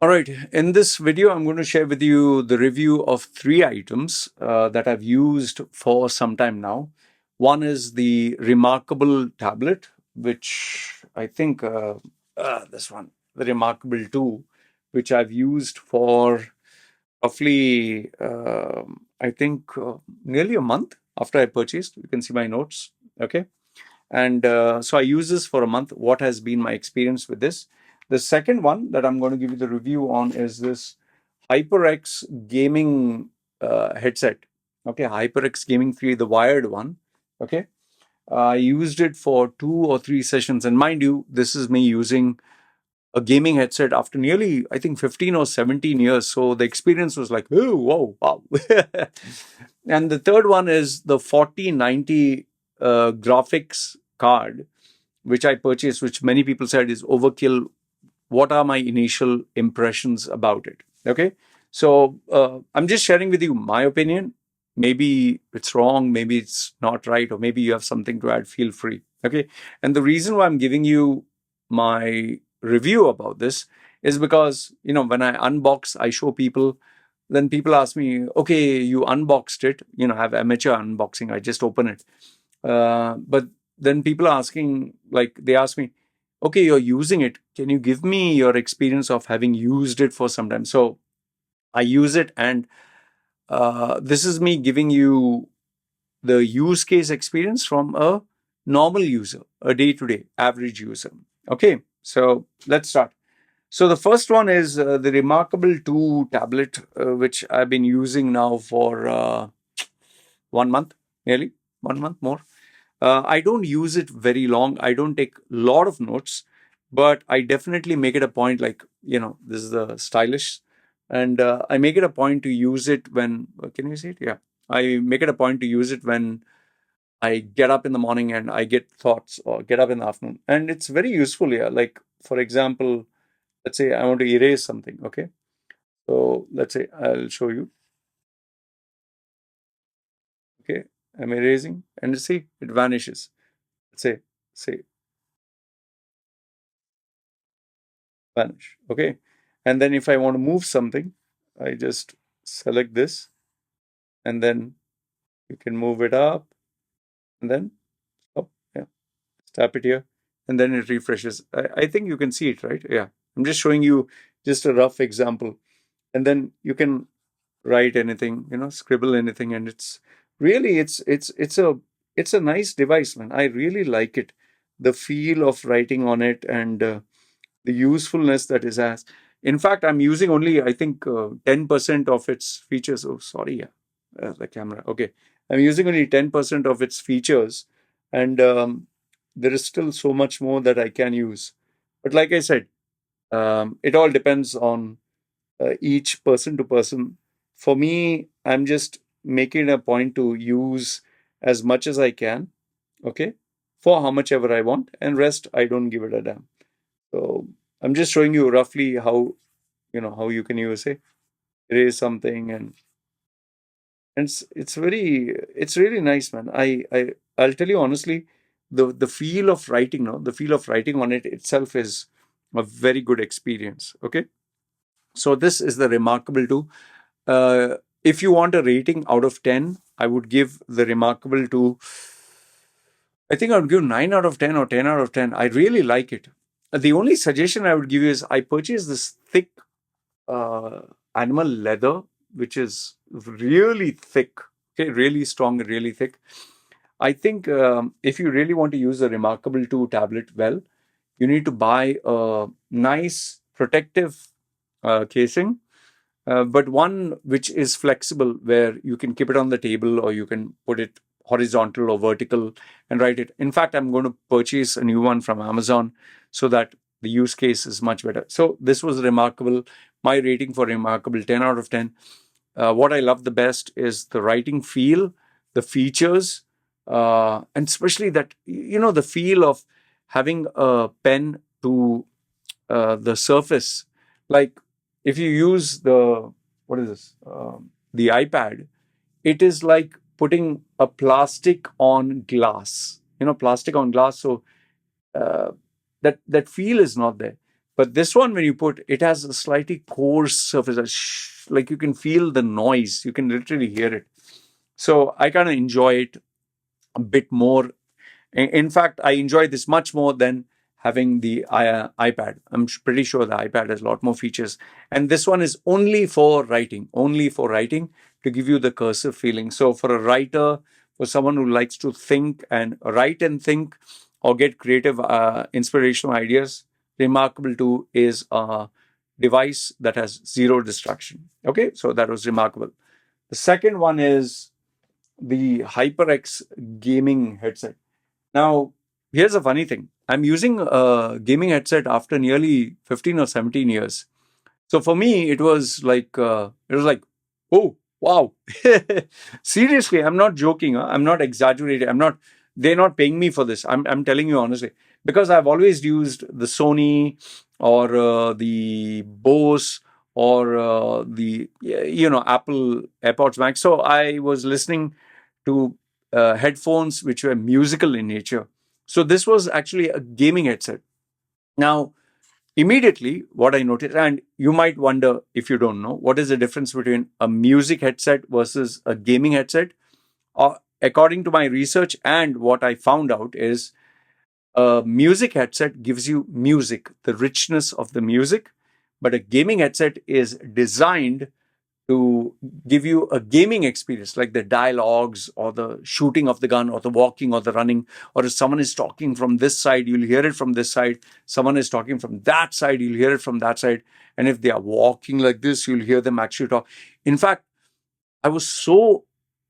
All right, in this video, I'm going to share with you the review of three items that I've used for some time now. One is the Remarkable tablet, which I think this one, the Remarkable 2, which I've used for roughly, I think, nearly a month after I purchased. You can see my notes, okay? And so I use this for a month. What has been my experience with this? The second one that I'm going to give you the review on is this HyperX gaming headset. Okay, HyperX Gaming 3, the wired one. Okay, I used it for 2 or 3 sessions. And mind you, this is me using a gaming headset after nearly, I think, 15 or 17 years. So the experience was like, oh, whoa, wow. And the third one is the 4090 graphics card, which I purchased, which many people said is overkill. What are my initial impressions about it? Okay. So I'm just sharing with you my opinion. Maybe it's wrong, maybe it's not right, or maybe you have something to add. Feel free. Okay. And the reason why I'm giving you my review about this is because, when I unbox, I show people, then people ask me, okay, you unboxed it, I have amateur unboxing, I just open it. But then people are asking, like, they ask me, okay, you're using it. Can you give me your experience of having used it for some time? So I use it, and this is me giving you the use case experience from a normal user, a day-to-day average user. Okay, so let's start. So the first one is the Remarkable 2 tablet, which I've been using now for 1 month, nearly 1 month more. I don't use it very long. I don't take a lot of notes, but I definitely make it a point, like, this is the stylish. And I make it a point to use it when, can you see it? Yeah. I make it a point to use it when I get up in the morning and I get thoughts, or get up in the afternoon. And it's very useful, yeah. Like, for example, let's say I want to erase something, okay? So let's say I'll show you. Okay, I'm erasing, and see, it vanishes. Let's say vanish. Okay, and then if I want to move something, I just select this, and then you can move it up, and then yeah, tap it here, and then it refreshes. I think you can see it, right? Yeah, I'm just showing you just a rough example, and then you can write anything, scribble anything, and it's really it's a nice device, man. I really like it, the feel of writing on it, and the usefulness that it has. In fact, I'm using only, I think, 10% of its features. Oh, sorry, yeah, the camera. Okay, I'm using only 10% of its features, and there is still so much more that I can use. But like I said, it all depends on each person to person. For me, I'm just making a point to use as much as I can, okay, for how much ever I want, and rest I don't give it a damn. So I'm just showing you roughly how how you can use it, erase something, and it's really nice, man. I'll tell you honestly, the feel of writing, no, the feel of writing on it itself is a very good experience. Okay, so this is the Remarkable 2. If you want a rating out of 10, I would give the Remarkable 2, I think I would give 9 out of 10 or 10 out of 10. I really like it. The only suggestion I would give you is I purchased this thick uh, animal leather, which is really thick, okay, really strong and really thick. I think if you really want to use the Remarkable 2 tablet well, you need to buy a nice protective casing, but one which is flexible, where you can keep it on the table, or you can put it horizontal or vertical and write it. In fact, I'm going to purchase a new one from Amazon so that the use case is much better. So this was Remarkable. My rating for Remarkable, 10 out of 10. What I love the best is the writing feel, the features, and especially that, the feel of having a pen to the surface. Like, if you use what is this? The iPad, it is like putting a plastic on glass, plastic on glass. So that feel is not there. But this one, when you put, it has a slightly coarse surface, like you can feel the noise. You can literally hear it. So I kind of enjoy it a bit more. In fact, I enjoy this much more than having the iPad. I'm pretty sure the iPad has a lot more features. And this one is only for writing to give you the cursive feeling. So for a writer, for someone who likes to think and write and think or get creative, inspirational ideas, Remarkable 2 is a device that has zero distraction. Okay, so that was Remarkable. The second one is the HyperX gaming headset. Now, here's a funny thing. I'm using a gaming headset after nearly 15 or 17 years. So for me, it was like, oh, wow. Seriously, I'm not joking. Huh? I'm not exaggerating. They're not paying me for this. I'm telling you honestly. Because I've always used the Sony or the Bose or the, Apple AirPods Max. So I was listening to headphones which were musical in nature. So this was actually a gaming headset. Now, immediately, what I noticed, and you might wonder if you don't know, what is the difference between a music headset versus a gaming headset? According to my research and what I found out is a music headset gives you music, the richness of the music, but a gaming headset is designed to give you a gaming experience, like the dialogues or the shooting of the gun or the walking or the running, or if someone is talking from this side, you'll hear it from this side. Someone is talking from that side, you'll hear it from that side. And if they are walking like this, you'll hear them actually talk. In fact, I was so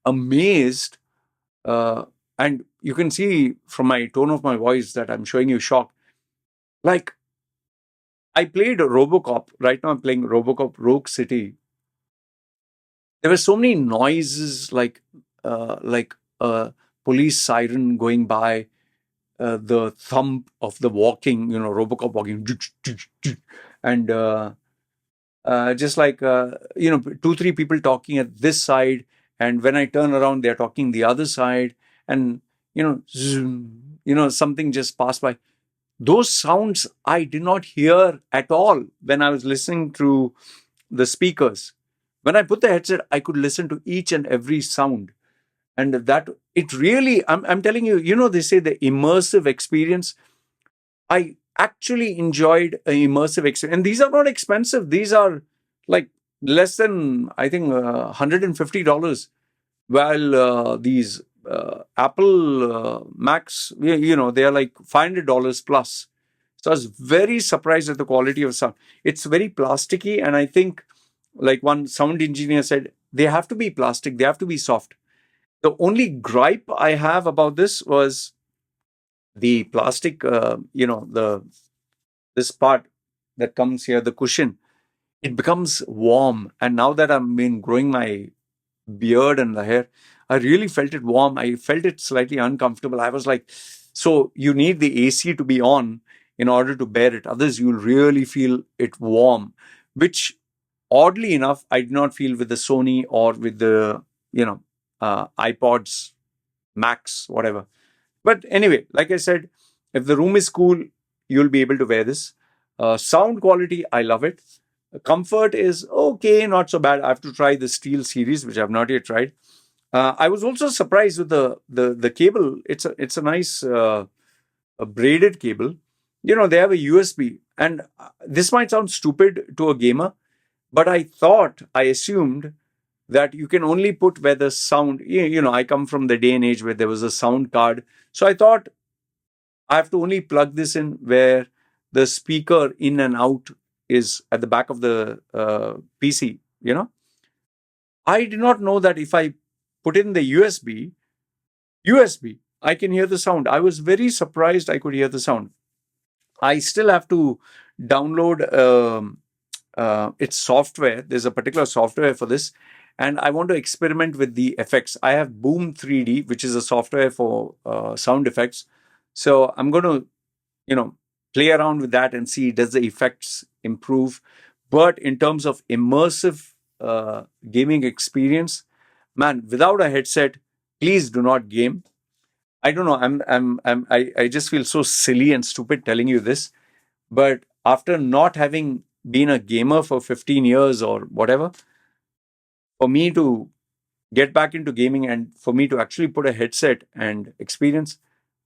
amazed, and you can see from my tone of my voice that I'm showing you shock. Like, I played Robocop. Right now, I'm playing Robocop Rogue City. There were so many noises, like a police siren going by, the thump of the walking, Robocop walking, and just like two, three people talking at this side, and when I turn around, they're talking the other side, and zoom, something just passed by. Those sounds I did not hear at all when I was listening to the speakers. When I put the headset, I could listen to each and every sound. And that, it really, I'm telling you, they say the immersive experience. I actually enjoyed an immersive experience. And these are not expensive. These are like less than, I think, $150. While these Apple Macs, they are like $500 plus. So I was very surprised at the quality of sound. It's very plasticky, and I think, like one sound engineer said, they have to be plastic, they have to be soft. The only gripe I have about this was the plastic, this part that comes here, the cushion. It becomes warm, and now that I've been growing my beard and the hair, I really felt it warm. I felt it slightly uncomfortable. I was like, so you need the AC to be on in order to bear it. Others, you'll really feel it warm, which oddly enough, I did not feel with the Sony or with the, iPods, Max, whatever. But anyway, like I said, if the room is cool, you'll be able to wear this. Sound quality, I love it. Comfort is okay, not so bad. I have to try the Steel series, which I've not yet tried. I was also surprised with the cable. It's a nice a braided cable. They have a USB, and this might sound stupid to a gamer, but I assumed that you can only put where the sound. I come from the day and age where there was a sound card, so I thought I have to only plug this in where the speaker in and out is at the back of the PC. I did not know that if I put in the USB, I can hear the sound. I was very surprised I could hear the sound. I still have to download its software. There's a particular software for this, and I want to experiment with the effects. I have Boom 3D, which is a software for sound effects. So I'm going to, play around with that and see does the effects improve. But in terms of immersive gaming experience, man, without a headset, please do not game. I don't know. I just feel so silly and stupid telling you this, but after not having been a gamer for 15 years or whatever, for me to get back into gaming and for me to actually put a headset and experience,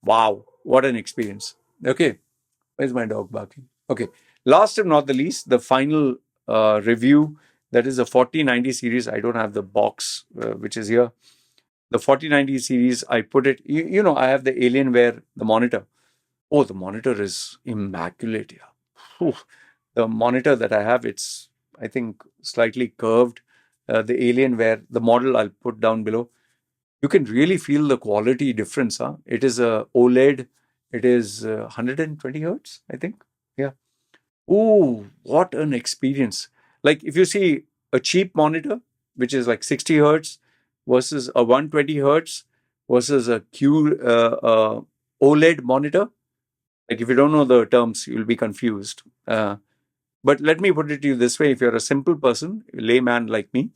wow, what an experience. Okay, where's my dog barking? Okay, last but not the least, the final review, that is the 4090 series. I don't have the box, which is here. The 4090 series, I put it, you know, I have the Alienware, the monitor. Oh, the monitor is immaculate. Yeah. Whew. The monitor that I have, it's, I think, slightly curved. The Alienware, the model I'll put down below. You can really feel the quality difference. Huh? It is a OLED. It is 120 hertz, I think. Yeah. Oh, what an experience. Like if you see a cheap monitor, which is like 60 hertz versus a 120 hertz versus a OLED monitor, like if you don't know the terms, you'll be confused. But let me put it to you this way. If you're a simple person, layman like me,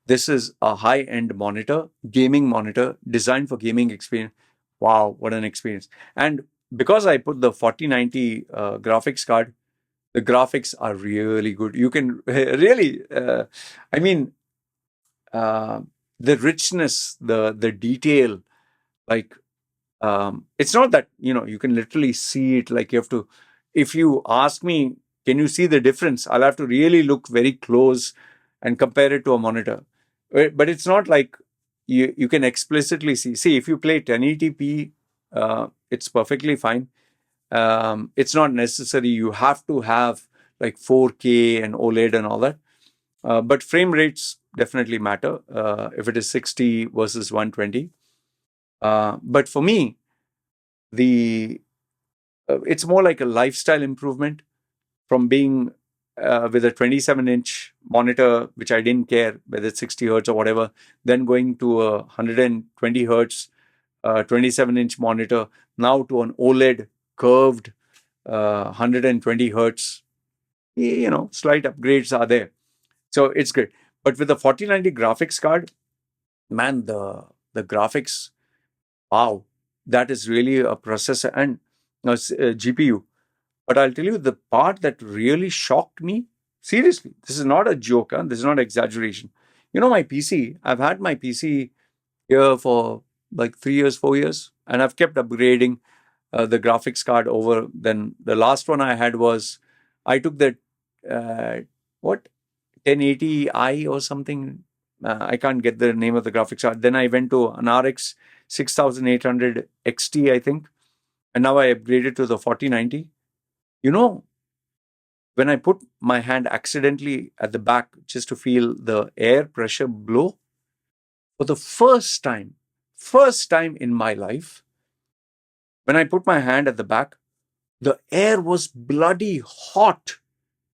this is a high-end monitor, gaming monitor, designed for gaming experience. Wow, what an experience. And because I put the 4090 graphics card, the graphics are really good. You can really, I mean, the richness, the detail, like, it's not that, you know, you can literally see it. Like you have to, if you ask me, can you see the difference? I'll have to really look very close and compare it to a monitor. But it's not like you can explicitly see. See, if you play 1080p, it's perfectly fine. It's not necessary. You have to have like 4K and OLED and all that. But frame rates definitely matter if it is 60 versus 120. But for me, the it's more like a lifestyle improvement from being with a 27-inch monitor, which I didn't care whether it's 60 hertz or whatever, then going to a 120 hertz 27-inch monitor, now to an OLED curved 120 hertz. You know, slight upgrades are there. So it's great. But with the 4090 graphics card, man, the graphics, wow, that is really a processor and GPU. But I'll tell you the part that really shocked me, seriously, this is not a joke, huh? This is not exaggeration. You know, my PC, I've had my PC here for like 3 years, 4 years, and I've kept upgrading the graphics card over. Then the last one I had was, I took that, what, 1080i or something. I can't get the name of the graphics card. Then I went to an RX 6800 XT, I think. And now I upgraded to the 4090. You know, when I put my hand accidentally at the back just to feel the air pressure blow, for the first time in my life, when I put my hand at the back, the air was bloody hot.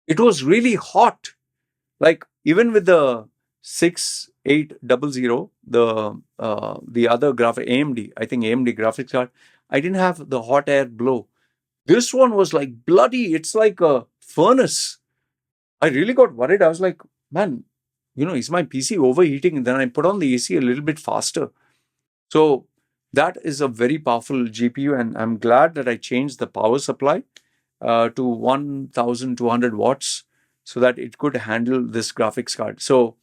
It was really hot. Like even with the 6800, the other graphic AMD, I think AMD graphics card, I didn't have the hot air blow. This one was like bloody. It's like a furnace. I really got worried. I was like, man, you know, is my PC overheating? And then I put on the AC a little bit faster. So that is a very powerful GPU, and I'm glad that I changed the power supply to 1200 watts so that it could handle this graphics card. So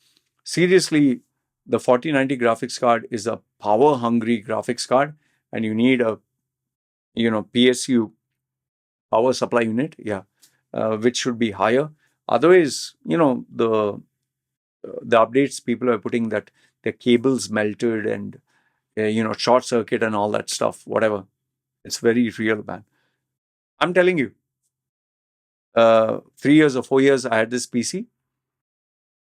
seriously, the 4090 graphics card is a power hungry graphics card, and you need a, you know, PSU, power supply unit, yeah, which should be higher. Otherwise, you know, the updates people are putting that their cables melted and you know, short circuit and all that stuff, whatever. It's very real, man. I'm telling you, 3 years or 4 years I had this PC.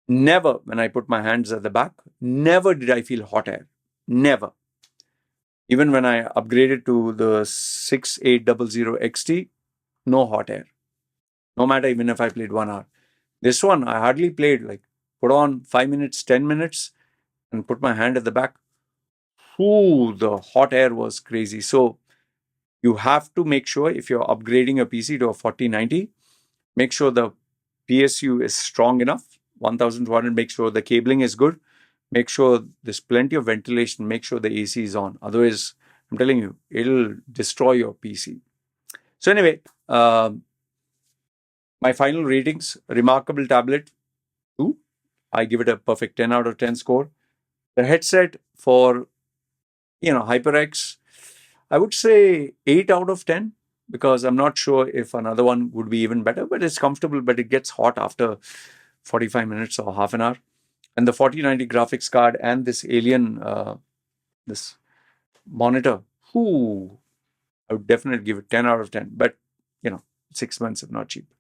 Never, when I put my hands at the back, never did I feel hot air. Never. Even when I upgraded to the 6800 XT, no hot air. No matter even if I played 1 hour. This one, I hardly played, like, put on 5 minutes, 10 minutes, and put my hand at the back. Ooh, the hot air was crazy. So you have to make sure if you're upgrading a PC to a 4090, make sure the PSU is strong enough, 1200, make sure the cabling is good, make sure there's plenty of ventilation, make sure the AC is on. Otherwise, I'm telling you, it'll destroy your PC. So anyway, My final ratings: remarkable tablet 2. I give it a perfect 10 out of 10 score. The headset for HyperX, I would say 8 out of 10, because I'm not sure if another one would be even better, but it's comfortable, but it gets hot after 45 minutes or half an hour. And the 4090 graphics card and this this monitor, I would definitely give it 10 out of 10, but it's expensive, not cheap.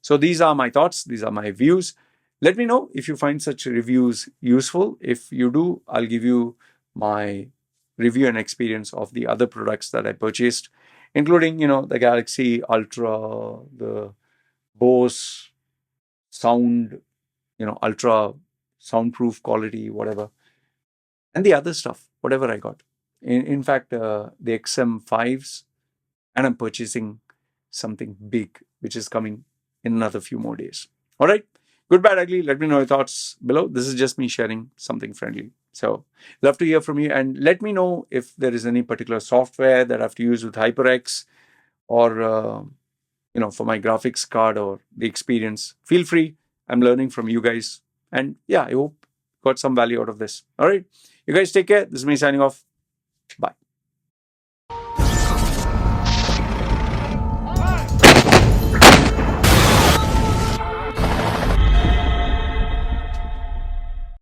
So these are my thoughts. These are my views. Let me know if you find such reviews useful. If you do, I'll give you my review and experience of the other products that I purchased, including, the Galaxy Ultra, the Bose sound, ultra soundproof quality, whatever, and the other stuff, whatever I got. In fact, the XM5s, and I'm purchasing something big, which is coming in another few more days. All right. Good, bad, ugly. Let me know your thoughts below. This is just me sharing something friendly. So, love to hear from you. And let me know if there is any particular software that I have to use with HyperX, or, for my graphics card or the experience. Feel free. I'm learning from you guys. And yeah, I hope you got some value out of this. All right. You guys take care. This is me signing off. Bye.